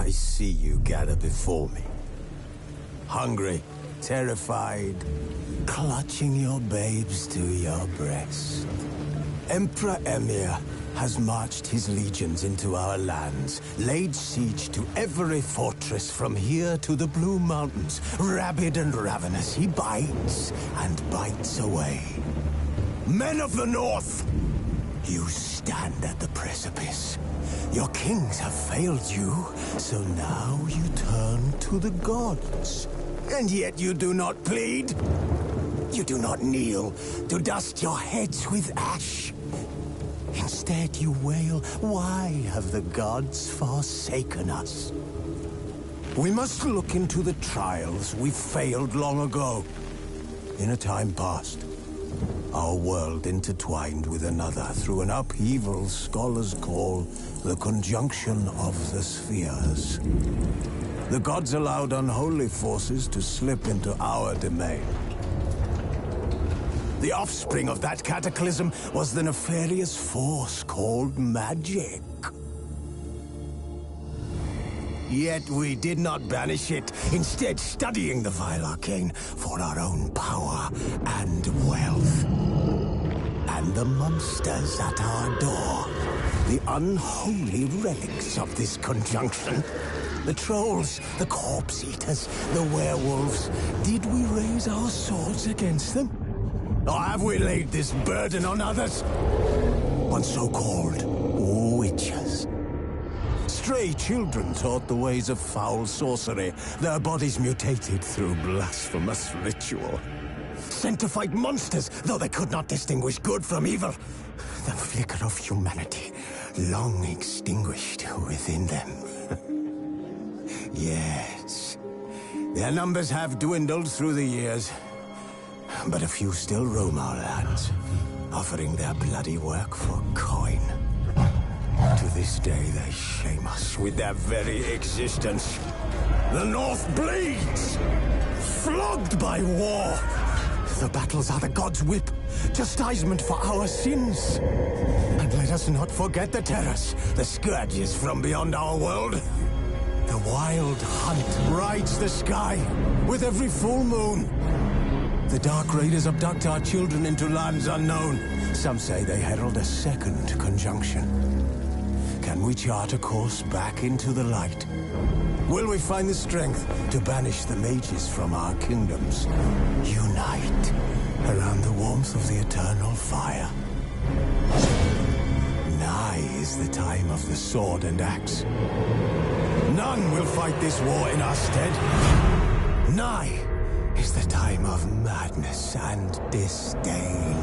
I see you gather before me. Hungry, terrified, clutching your babes to your breast. Emperor Emir has marched his legions into our lands, laid siege to every fortress from here to the Blue Mountains. Rabid and ravenous, he bites and bites away. Men of the North, you stand at the precipice. Your kings have failed you, so now you turn to the gods. And yet you do not plead. You do not kneel to dust your heads with ash. Instead you wail, why have the gods forsaken us? We must look into the trials we failed long ago. In a time past, our world intertwined with another through an upheaval scholars call the conjunction of the spheres. The gods allowed unholy forces to slip into our domain. The offspring of that cataclysm was the nefarious force called magic. Yet we did not banish it, instead studying the vile arcane for our own power and wealth. And the monsters at our door, the unholy relics of this conjunction. The trolls, the corpse-eaters, the werewolves. Did we raise our swords against them? Or have we laid this burden on others? On so-called witches. Stray children taught the ways of foul sorcery, their bodies mutated through blasphemous ritual. Sent to fight monsters, though they could not distinguish good from evil. The flicker of humanity, long extinguished within them. Yes, their numbers have dwindled through the years. But a few still roam our lands, offering their bloody work for coin. To this day, they shame us with their very existence. The North bleeds, flogged by war. The battles are the gods' whip, chastisement for our sins. And let us not forget the terrors, the scourges from beyond our world. The wild hunt rides the sky with every full moon. The Dark Raiders abduct our children into lands unknown. Some say they herald a second conjunction. Can we chart a course back into the light? Will we find the strength to banish the mages from our kingdoms? Unite around the warmth of the eternal fire. Nigh is the time of the sword and axe. None will fight this war in our stead. Nigh is the time of madness and disdain.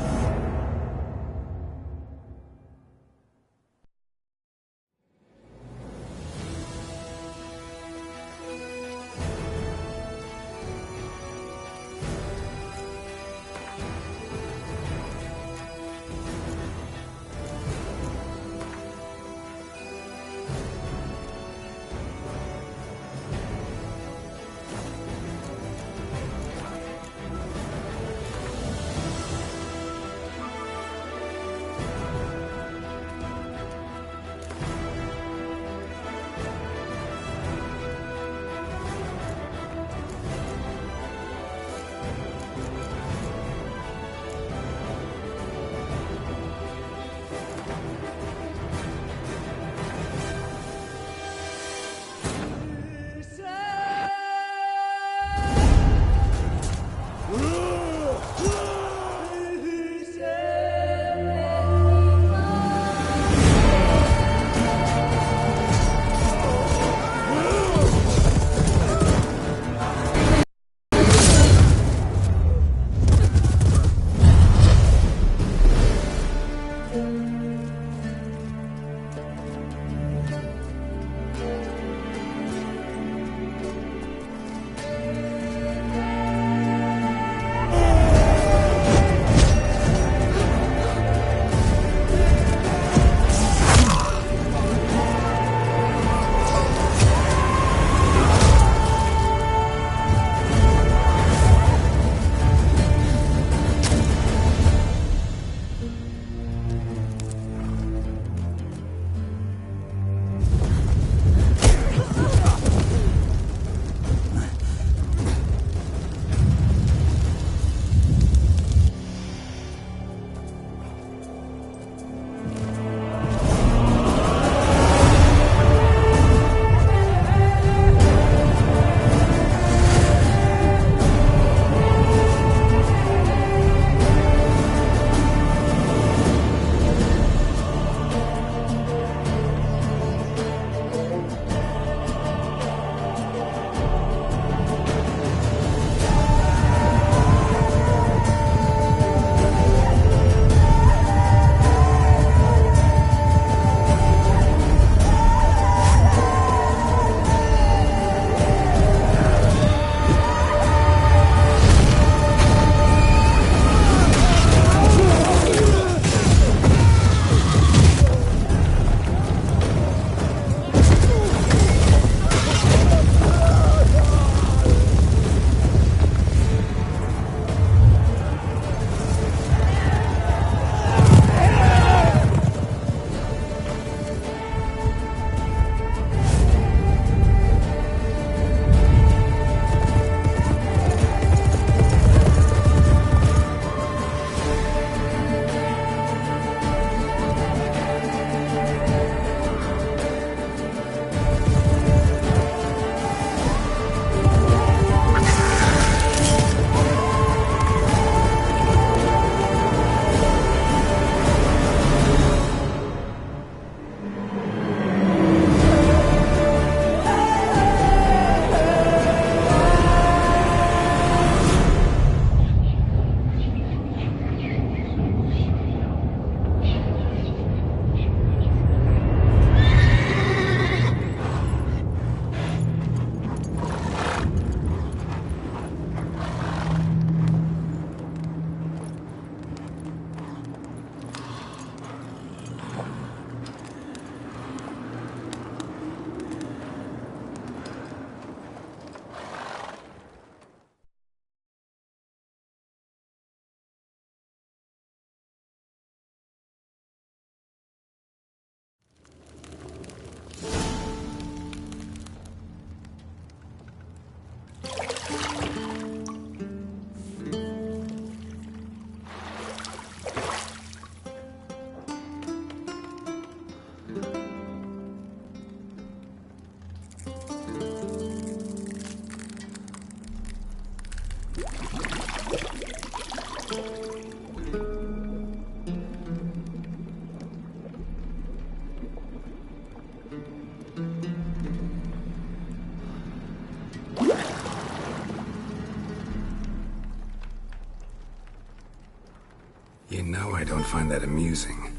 You know I don't find that amusing.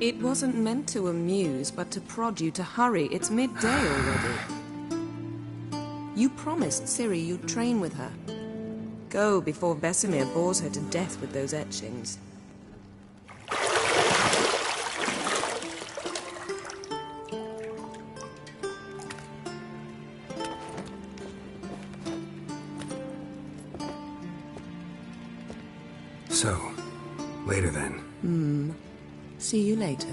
It wasn't meant to amuse, but to prod you to hurry. It's midday already. You promised Ciri you'd train with her. Go before Vesemir bores her to death with those etchings. So, later then. See you later.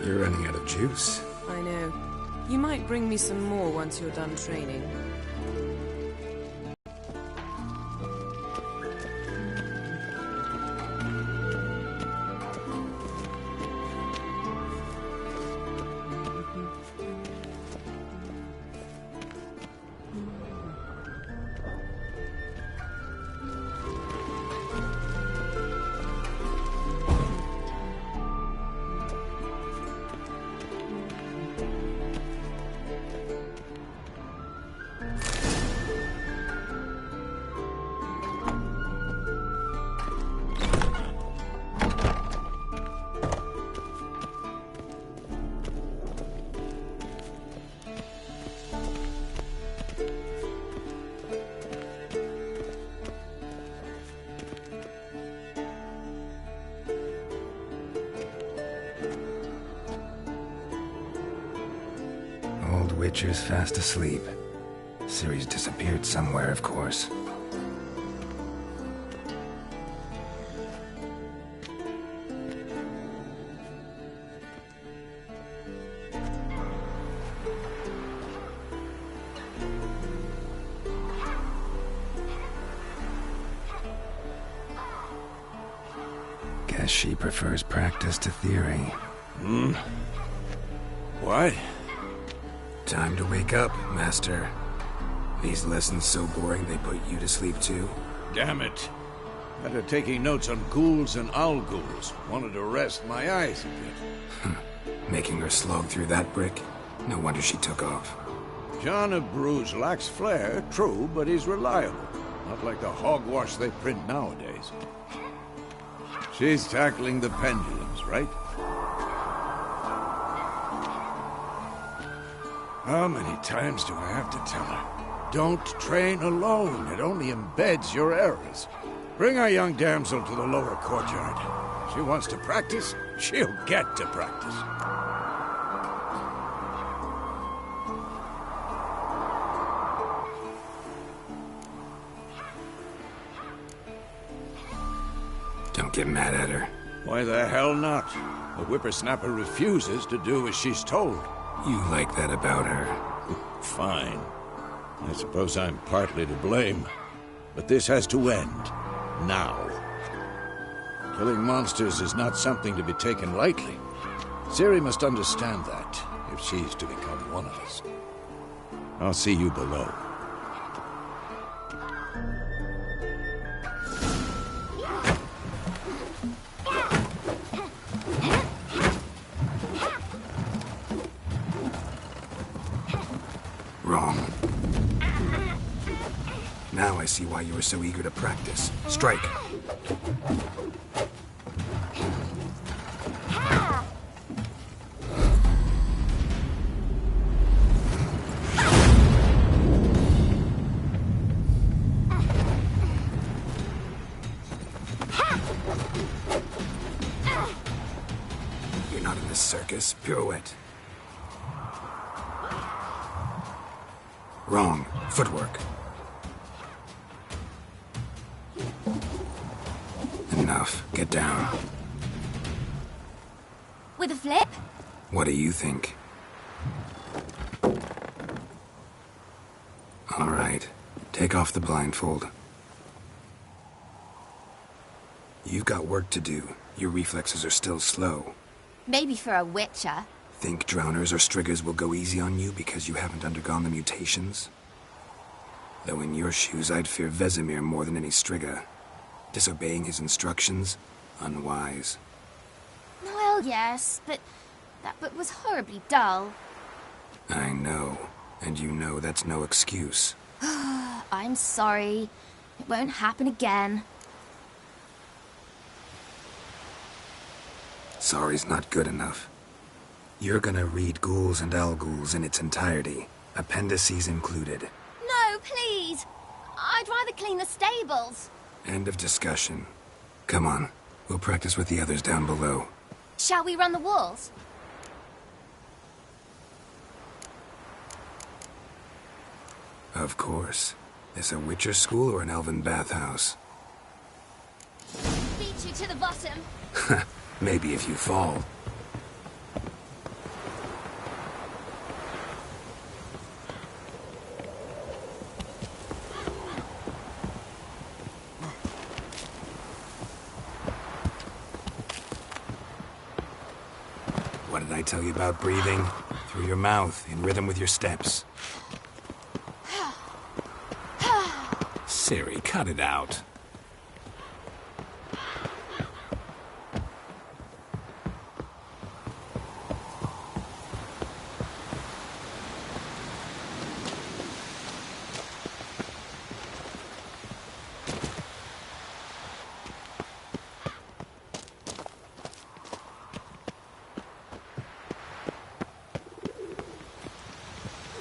You're running out of juice. I know. You might bring me some more once you're done training. Old Witcher's fast asleep. Ciri's disappeared somewhere, of course. Guess she prefers practice to theory. What? Time to wake up, Master. These lessons so boring they put you to sleep too? Damn it. After taking notes on ghouls and owl ghouls, wanted to rest my eyes a bit. Making her slog through that brick? No wonder she took off. John of Bruges lacks flair, true, but he's reliable. Not like the hogwash they print nowadays. She's tackling the pendulums, right? How many times do I have to tell her? Don't train alone. It only embeds your errors. Bring our young damsel to the lower courtyard. She wants to practice, she'll get to practice. Don't get mad at her. Why the hell not? The whippersnapper refuses to do as she's told. You like that about her. Fine. I suppose I'm partly to blame. But this has to end. Now. Killing monsters is not something to be taken lightly. Ciri must understand that, if she's to become one of us. I'll see you below. Now I see why you were so eager to practice. Strike. You're not in this circus. Pirouette. Wrong. Footwork. Enough. Get down. With a flip? What do you think? All right. Take off the blindfold. You've got work to do. Your reflexes are still slow. Maybe for a witcher. Think drowners or striggers will go easy on you because you haven't undergone the mutations? Though in your shoes, I'd fear Vesemir more than any strigger. Disobeying his instructions? Unwise. Well, yes, but that book was horribly dull. I know. And you know that's no excuse. I'm sorry. It won't happen again. Sorry's not good enough. You're gonna read Ghouls and Al-Ghouls in its entirety, appendices included. No, please! I'd rather clean the stables. End of discussion. Come on, we'll practice with the others down below. Shall we run the walls? Of course. This a Witcher school or an elven bathhouse? Beat you to the bottom. Maybe if you fall. What did I tell you about breathing? Through your mouth, in rhythm with your steps. Siri, cut it out.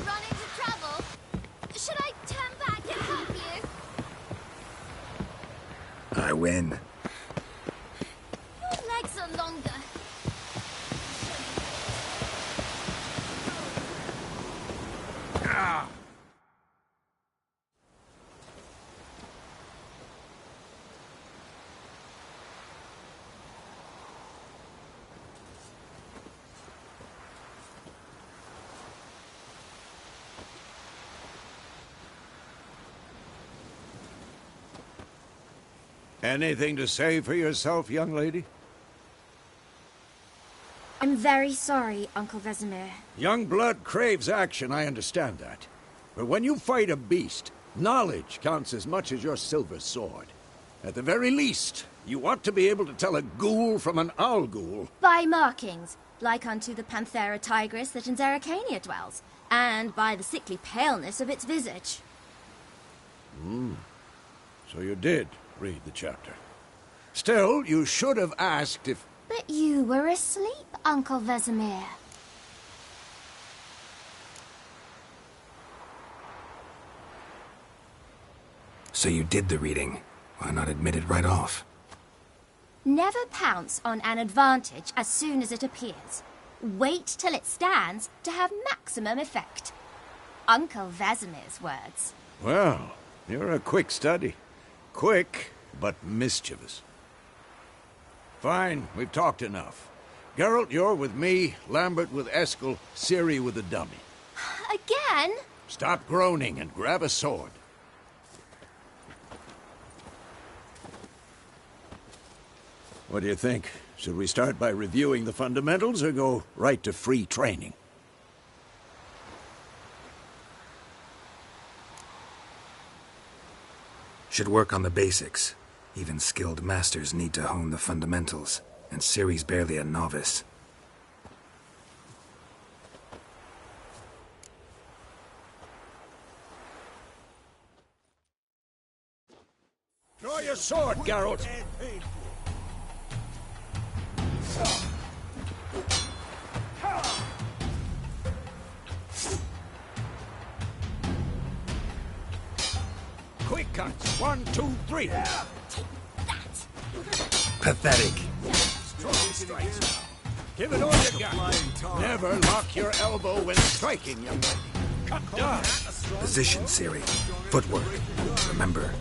Run into trouble? Should I turn back and help you? I win. Your legs are longer. Anything to say for yourself, young lady? I'm very sorry, Uncle Vesemir. Young blood craves action, I understand that. But when you fight a beast, knowledge counts as much as your silver sword. At the very least, you ought to be able to tell a ghoul from an owl-ghoul. By markings, like unto the Panthera tigris that in Zeracania dwells, and by the sickly paleness of its visage. So you did read the chapter. Still, you should have asked if... But you were asleep, Uncle Vesemir. So you did the reading. Why not admit it right off? Never pounce on an advantage as soon as it appears. Wait till it stands to have maximum effect. Uncle Vesemir's words. Well, you're a quick study. Quick, but mischievous. Fine, we've talked enough. Geralt, you're with me, Lambert with Eskel, Ciri with the dummy. Again? Stop groaning and grab a sword. What do you think? Should we start by reviewing the fundamentals or go right to free training? Should work on the basics. Even skilled masters need to hone the fundamentals, and Ciri's barely a novice. Draw your sword, Geralt. Quick cuts. 1, 2, 3. Take that! Pathetic. Strong strikes now. Give it all you got. Never lock your elbow when striking, young lady. Cut down. Position, Ciri. Footwork. Remember.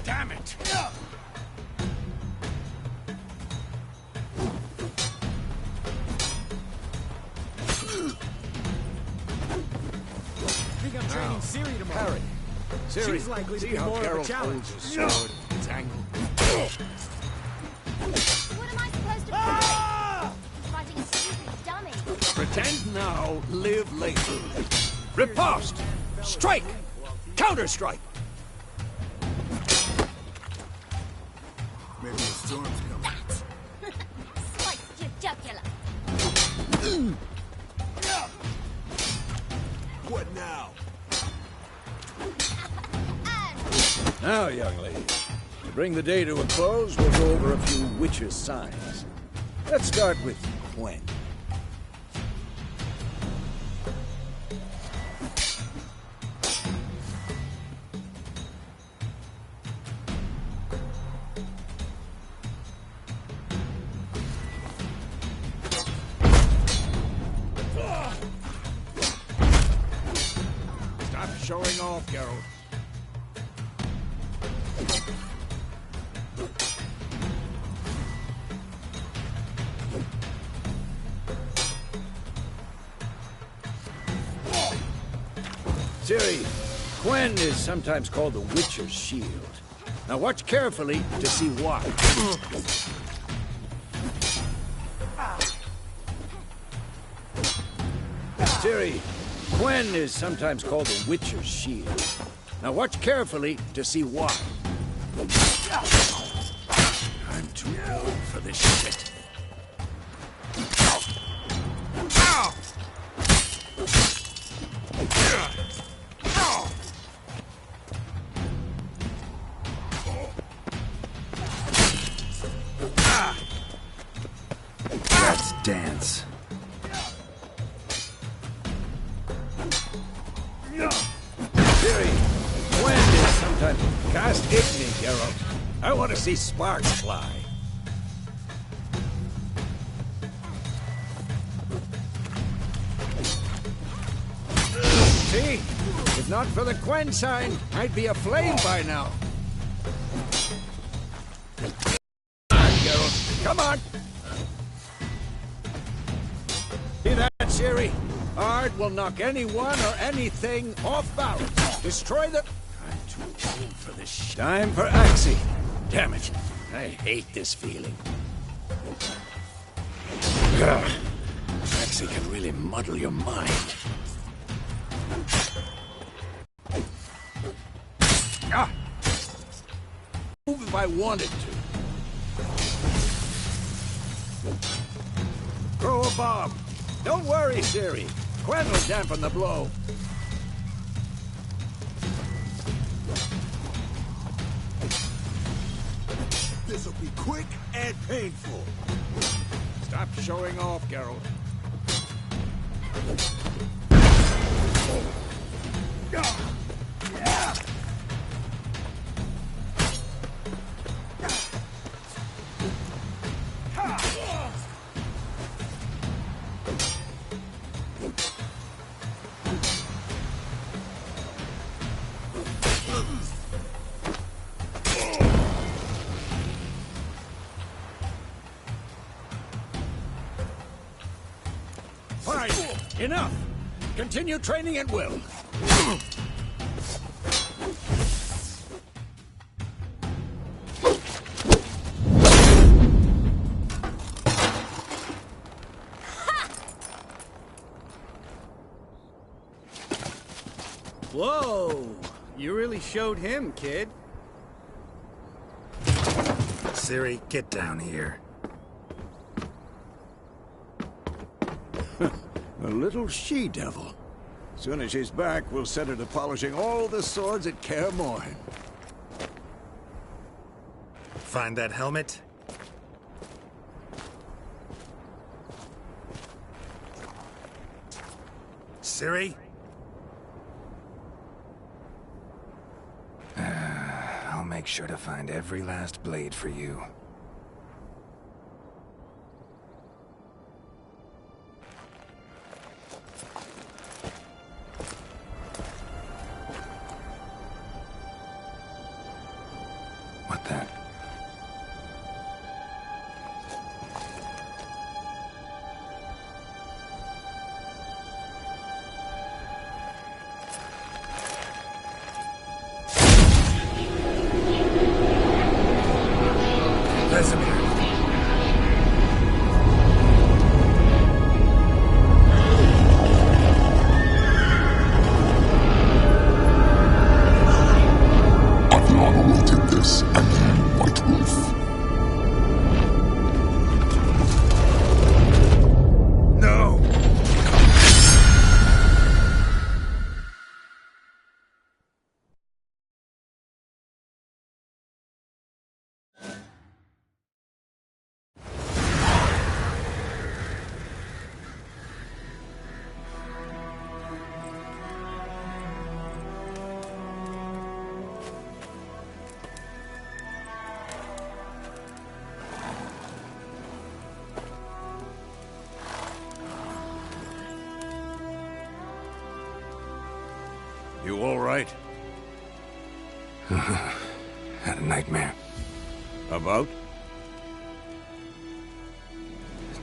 Damn it. I'm training Ciri tomorrow. Parry. Ciri, She's likely to see be how more of a Geralt challenge. holds his sword. It's angled. What am I supposed to do? He's fighting a stupid dummy. Pretend now, live later. Riposte! Strike! Counter-strike! Maybe a storm's coming. Slice your jugular. What now? Now, young lady, to bring the day to a close, we'll go over a few witches' signs. Let's start with Gwen. Stop showing off, Geralt. Ciri, Gwen is sometimes called the Witcher's Shield. Now watch carefully to see why. Ciri, Gwen is sometimes called the Witcher's Shield. Now watch carefully to see why. I'm too old for this shit. Ow! Let's dance. Ciri, Gwen is sometimes cast igni, Geralt. I want to see sparks fly. See? If not for the Gwen sign, I'd be aflame by now. Come on, Geralt. Come on! See that, Ciri? Ard will knock anyone or anything off balance. Destroy the... I'm too old for this shit. Time for Axie. Damn it. I hate this feeling. Ugh. Axie can really muddle your mind. Ah! Move if I wanted to. Throw a bomb. Don't worry, Ciri. Gwen will dampen the blow. This'll be quick and painful. Stop showing off, Geralt. Fine. Enough. Continue training at will. Whoa! You really showed him, kid. Ciri, get down here. A little she-devil. Soon as she's back, we'll set her to polishing all the swords at Kaer Morhen. Find that helmet? Ciri? I'll make sure to find every last blade for you. What the? You all right? Had a nightmare. About?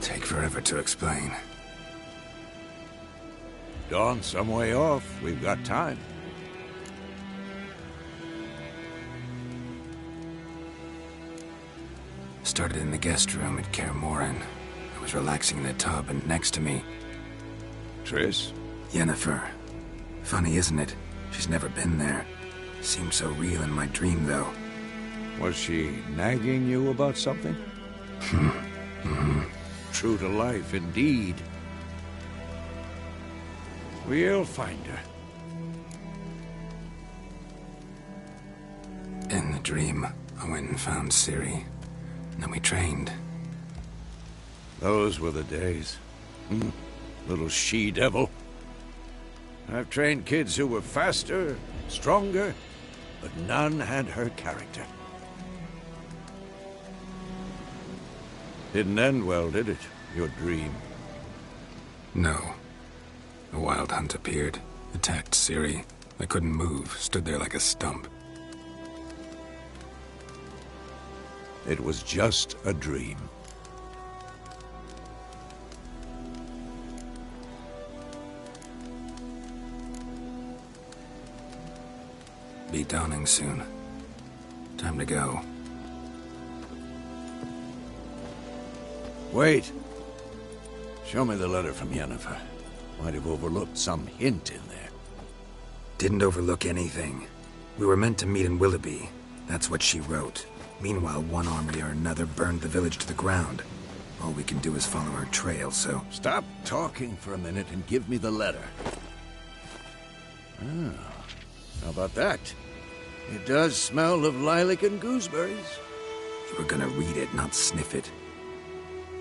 Take forever to explain. Dawn's some way off. We've got time. Started in the guest room at Kaer Morhen. I was relaxing in the tub, and next to me... Triss? Yennefer. Funny, isn't it? She's never been there. Seemed so real in my dream, though. Was she nagging you about something? True to life, indeed. We'll find her. In the dream, I went and found Ciri. And then we trained. Those were the days. Little she-devil. I've trained kids who were faster, stronger, but none had her character. Didn't end well, did it? Your dream? No. A wild hunt appeared, attacked Ciri. I couldn't move, stood there like a stump. It was just a dream. Be dawning soon. Time to go. Wait. Show me the letter from Yennefer. Might have overlooked some hint in there. Didn't overlook anything. We were meant to meet in Willoughby. That's what she wrote. Meanwhile, one army or another burned the village to the ground. All we can do is follow her trail, so... Stop talking for a minute and give me the letter. How about that? It does smell of lilac and gooseberries. You were gonna read it, not sniff it.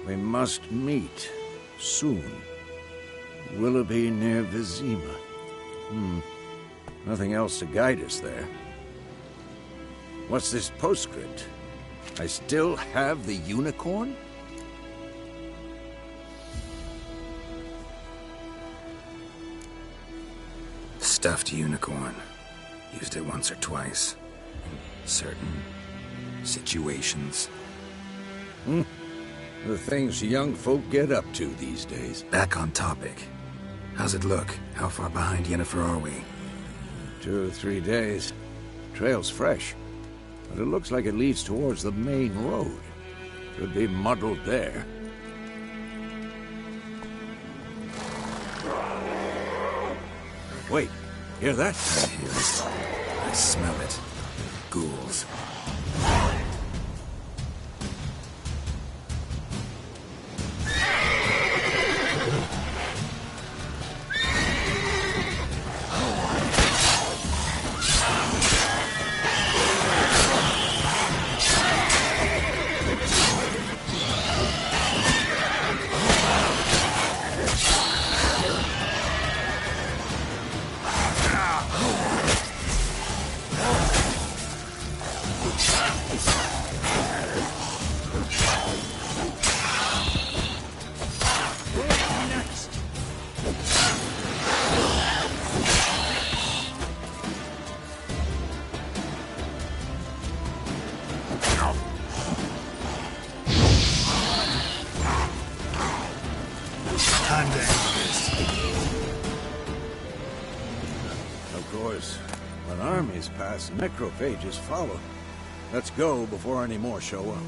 We must meet. Soon. Willoughby near Vizima. Nothing else to guide us there. What's this postscript? I still have the unicorn? Stuffed unicorn. Used it once or twice. In certain situations. The things young folk get up to these days. Back on topic. How's it look? How far behind Yennefer are we? 2 or 3 days. Trail's fresh. But it looks like it leads towards the main road. Could be muddled there. Wait, hear that? I hear it. I smell it. Ghouls. Those necrophages follow. Let's go before any more show up.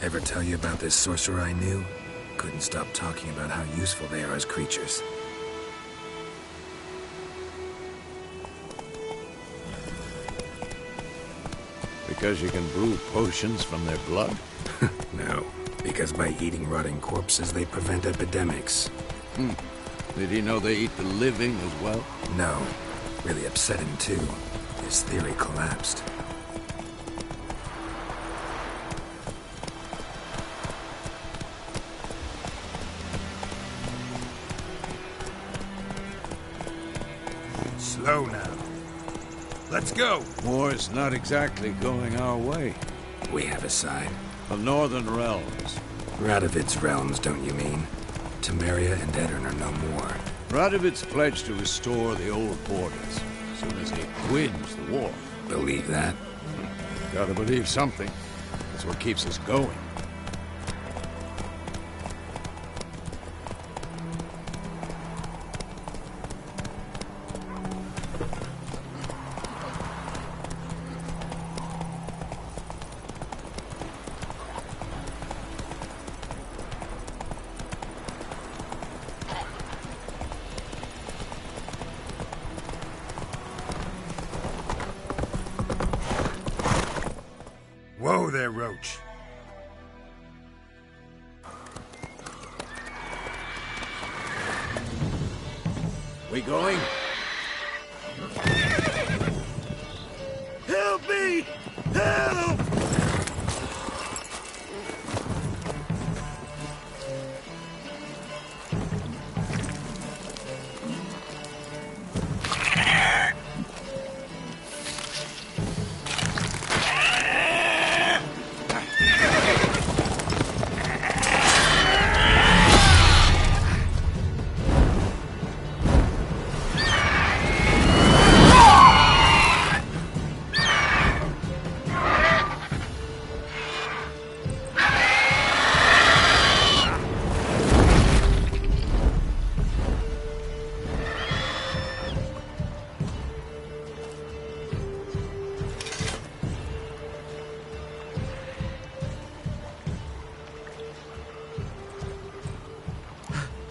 Ever tell you about this sorcerer I knew? Couldn't stop talking about how useful they are as creatures. Because you can brew potions from their blood? No, because by eating rotting corpses, they prevent epidemics. Did he know they eat the living as well? No, really upset him too. His theory collapsed. Slow now. Let's go. War's not exactly going our way. We have a side. The Northern Realms. Radovid's realms, don't you mean? Temeria and Edirn are no more. Radovid's pledged to restore the old borders as soon as he wins the war. Believe that? Gotta believe something. That's what keeps us going. Whoa there, Roach. We going? Help me! Help!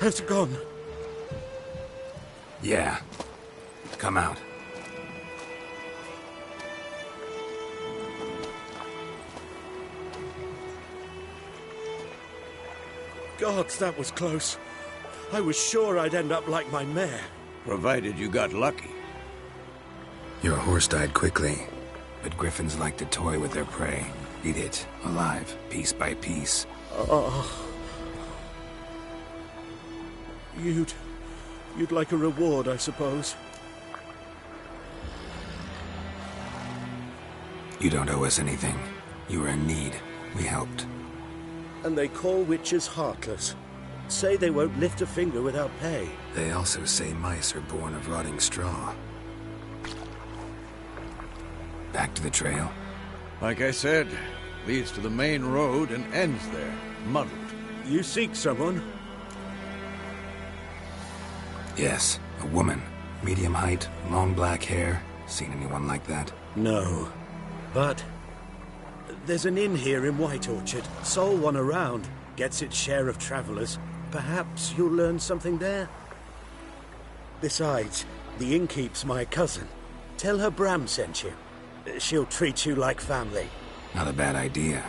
Has it gone? Yeah. Come out. Gods, that was close. I was sure I'd end up like my mare. Provided you got lucky. Your horse died quickly, but griffins like to toy with their prey. Eat it, alive, piece by piece. You'd like a reward, I suppose. You don't owe us anything. You were in need. We helped. And they call witches heartless. Say they won't lift a finger without pay. They also say mice are born of rotting straw. Back to the trail? Like I said, leads to the main road and ends there, muddled. You seek someone? Yes, a woman. Medium height, long black hair. Seen anyone like that? No. But there's an inn here in White Orchard. Sole one around. Gets its share of travelers. Perhaps you'll learn something there? Besides, the innkeep's my cousin. Tell her Bram sent you. She'll treat you like family. Not a bad idea.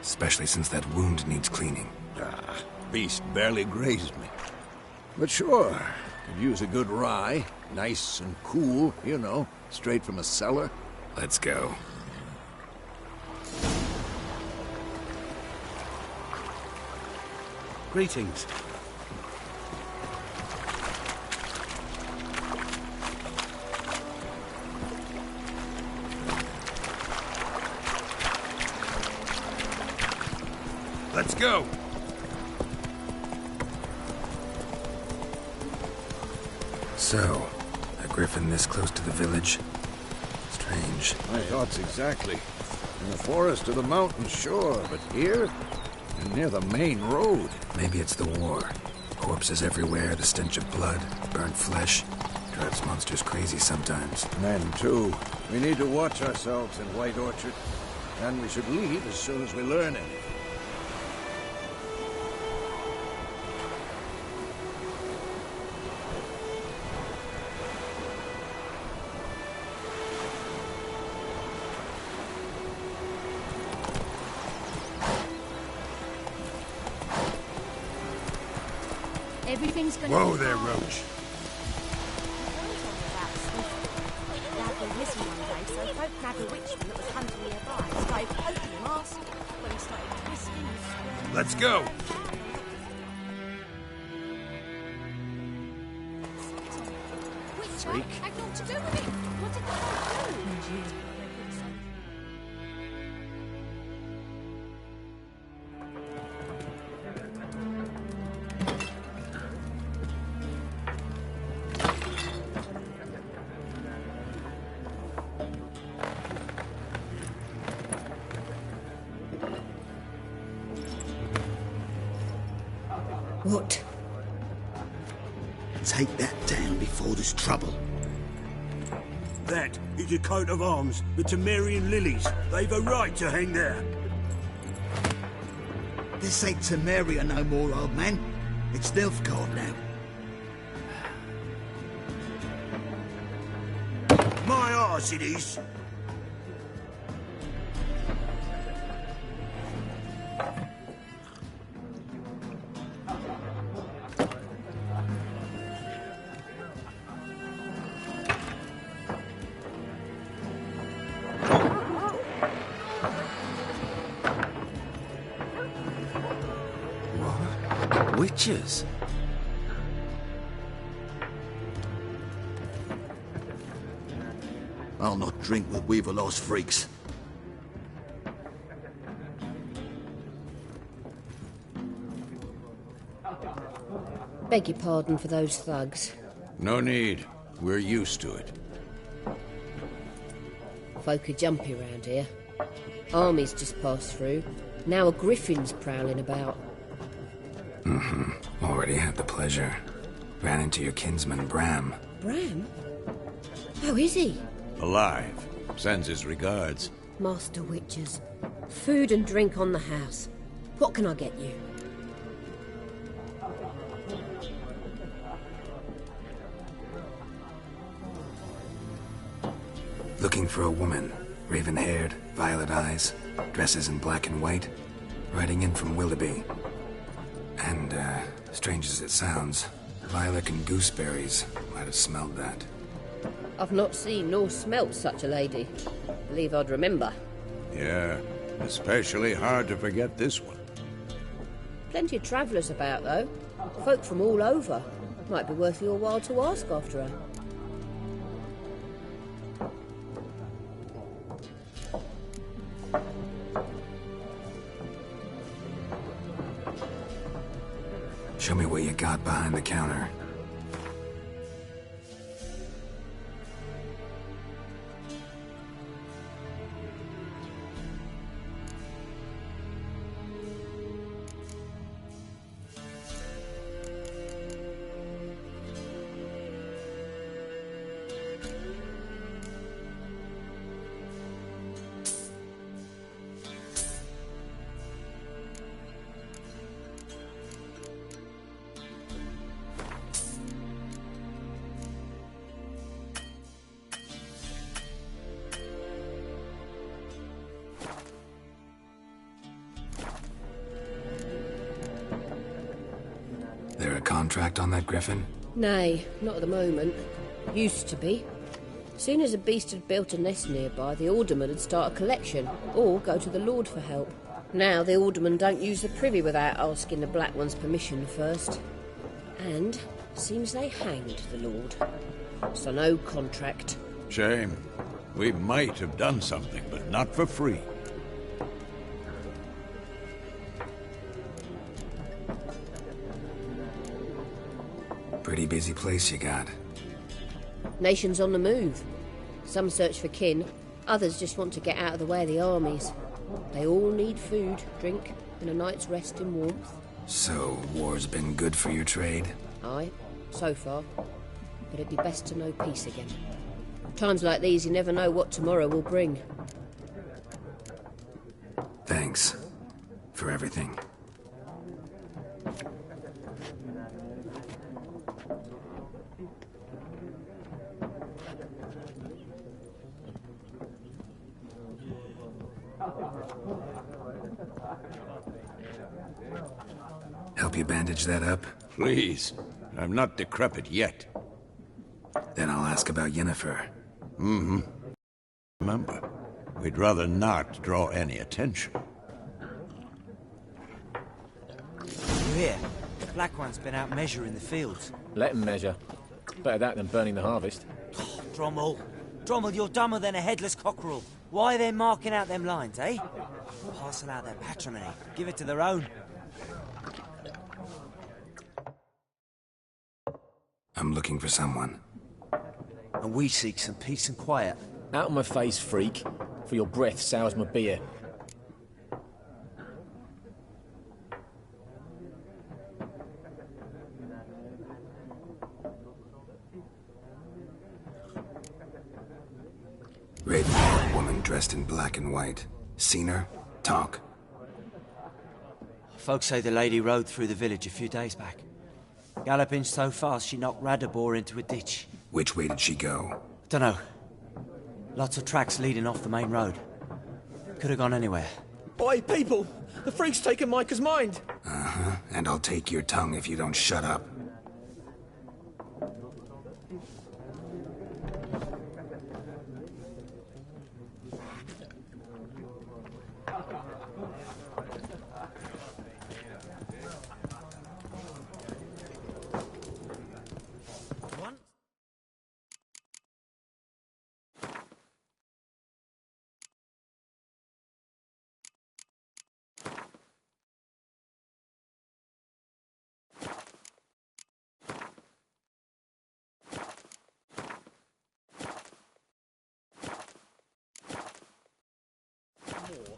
Especially since that wound needs cleaning. Beast barely grazed me. But sure, could use a good rye. Nice and cool, you know, straight from a cellar. Let's go. Greetings. Let's go! So, a griffin this close to the village? Strange. My thoughts exactly. In the forest or the mountains, sure, but here? And near the main road. Maybe it's the war. Corpses everywhere, the stench of blood, burnt flesh. Drives monsters crazy sometimes. Men, too. We need to watch ourselves in White Orchard. And we should leave as soon as we learn anything. Everything's gonna Whoa be there, fine. Roach. Lad went missing one day, so folk grabbed a witchman that was hunting nearby, started poking him arse when he started twisting and squirming. Let's go! Witcher had naught to do with it. What did the folk do? What? Take that down before there's trouble. That is a coat of arms, the Temerian lilies. They've a right to hang there. This ain't Temeria no more, old man. It's Nilfgaard now. My arse it is. Witches? I'll not drink with Weaverlost freaks. Beg your pardon for those thugs. No need. We're used to it. Folk are jumpy around here. Armies just passed through. Now a griffin's prowling about. Already had the pleasure. Ran into your kinsman, Bram. Bram? How is he? Alive. Sends his regards. Master Witchers. Food and drink on the house. What can I get you? Looking for a woman. Raven-haired, violet eyes, dresses in black and white. Riding in from Willoughby. And, strange as it sounds, lilac and gooseberries. Might have smelled that. I've not seen nor smelt such a lady. Believe I'd remember. Yeah, especially hard to forget this one. Plenty of travellers about, though. Folk from all over. Might be worth your while to ask after her. Show me what you got behind the counter. contract on that griffin? Nay, not at the moment. Used to be. Soon as a beast had built a nest nearby, the alderman would start a collection, or go to the Lord for help. Now the alderman don't use the privy without asking the Black One's permission first. And seems they hanged the Lord. So no contract. Shame. We might have done something, but not for free. Pretty busy place you got. Nations on the move. Some search for kin, others just want to get out of the way of the armies. They all need food, drink, and a night's rest in warmth. So, war's been good for your trade? Aye, so far. But it'd be best to know peace again. Times like these, you never know what tomorrow will bring. Thanks. For everything. Help you bandage that up? Please. I'm not decrepit yet. Then I'll ask about Yennefer. Mm-hmm. Remember, we'd rather not draw any attention. You hear? The Black One's been out measuring the fields. Let him measure. Better that than burning the harvest. Drommel. Drommel, you're dumber than a headless cockerel. Why are they marking out them lines, eh? Parcel out their patrimony. Give it to their own. I'm looking for someone. And we seek some peace and quiet. Out of my face, freak. For your breath sours my beer. Raven-haired woman dressed in black and white. Seen her? Talk. Folks say the lady rode through the village a few days back. Galloping so fast she knocked Radabor into a ditch. Which way did she go? Dunno. Lots of tracks leading off the main road. Could have gone anywhere. Oi, people! The freak's taken Micah's mind! Uh-huh. And I'll take your tongue if you don't shut up.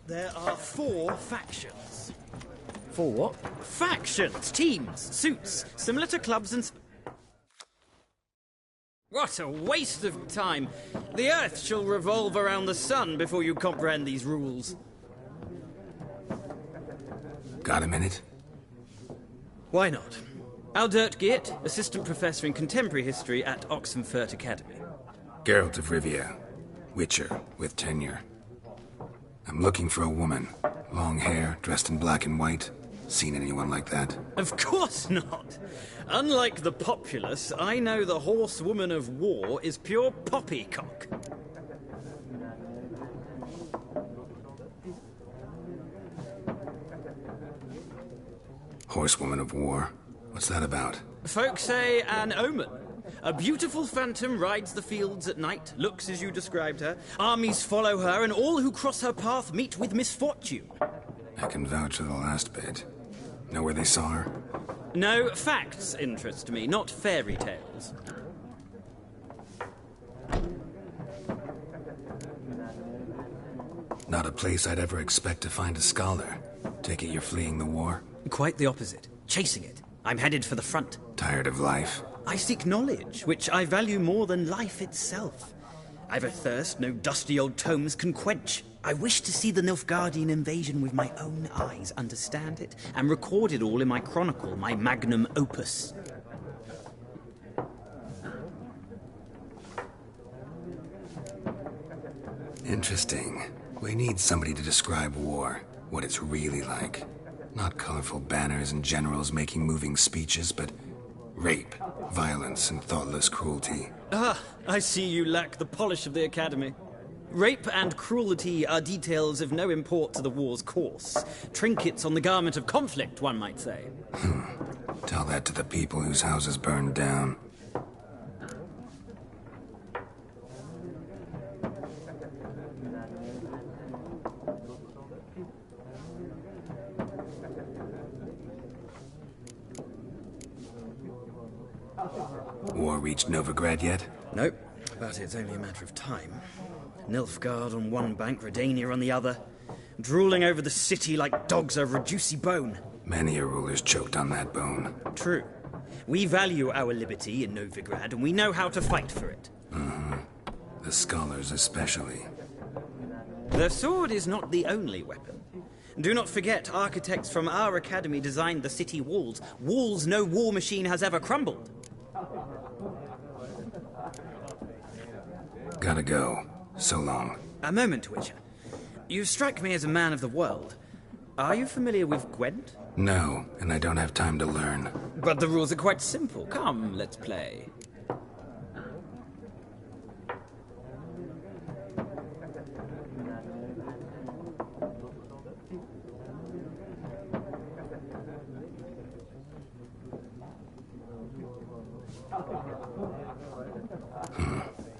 There are 4 factions. 4 what? Factions, teams, suits, similar to clubs and... What a waste of time! The Earth shall revolve around the sun before you comprehend these rules. Got a minute? Why not? Aldert Geert, Assistant Professor in Contemporary History at Oxenfurt Academy. Geralt of Rivia. Witcher, with tenure. I'm looking for a woman. Long hair, dressed in black and white. Seen anyone like that? Of course not! Unlike the populace, I know the horsewoman of war is pure poppycock. Horsewoman of war? What's that about? Folks say an omen. A beautiful phantom rides the fields at night, looks as you described her. Armies follow her, and all who cross her path meet with misfortune. I can vouch for the last bit. Know where they saw her? No, facts interest me, not fairy tales. Not a place I'd ever expect to find a scholar. Take it you're fleeing the war? Quite the opposite. Chasing it. I'm headed for the front. Tired of life? I seek knowledge, which I value more than life itself. I've a thirst no dusty old tomes can quench. I wish to see the Nilfgaardian invasion with my own eyes, understand it, and record it all in my chronicle, my magnum opus. Interesting. We need somebody to describe war, what it's really like. Not colorful banners and generals making moving speeches, but Rape, violence, and thoughtless cruelty. Ah, I see you lack the polish of the Academy. Rape and cruelty are details of no import to the war's course. Trinkets on the garment of conflict, one might say. Tell that to the people whose houses burned down. War reached Novigrad yet? Nope, but it's only a matter of time. Nilfgaard on one bank, Redania on the other, drooling over the city like dogs over a juicy bone. Many a ruler's choked on that bone. True. We value our liberty in Novigrad, and we know how to fight for it. The scholars especially. The sword is not the only weapon. Do not forget, architects from our academy designed the city walls. Walls no war machine has ever crumbled. Gotta go. So long. A moment, Witcher. You strike me as a man of the world. Are you familiar with Gwent? No, and I don't have time to learn. But the rules are quite simple. Come, let's play.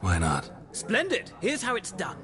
Why not? Splendid! Here's how it's done.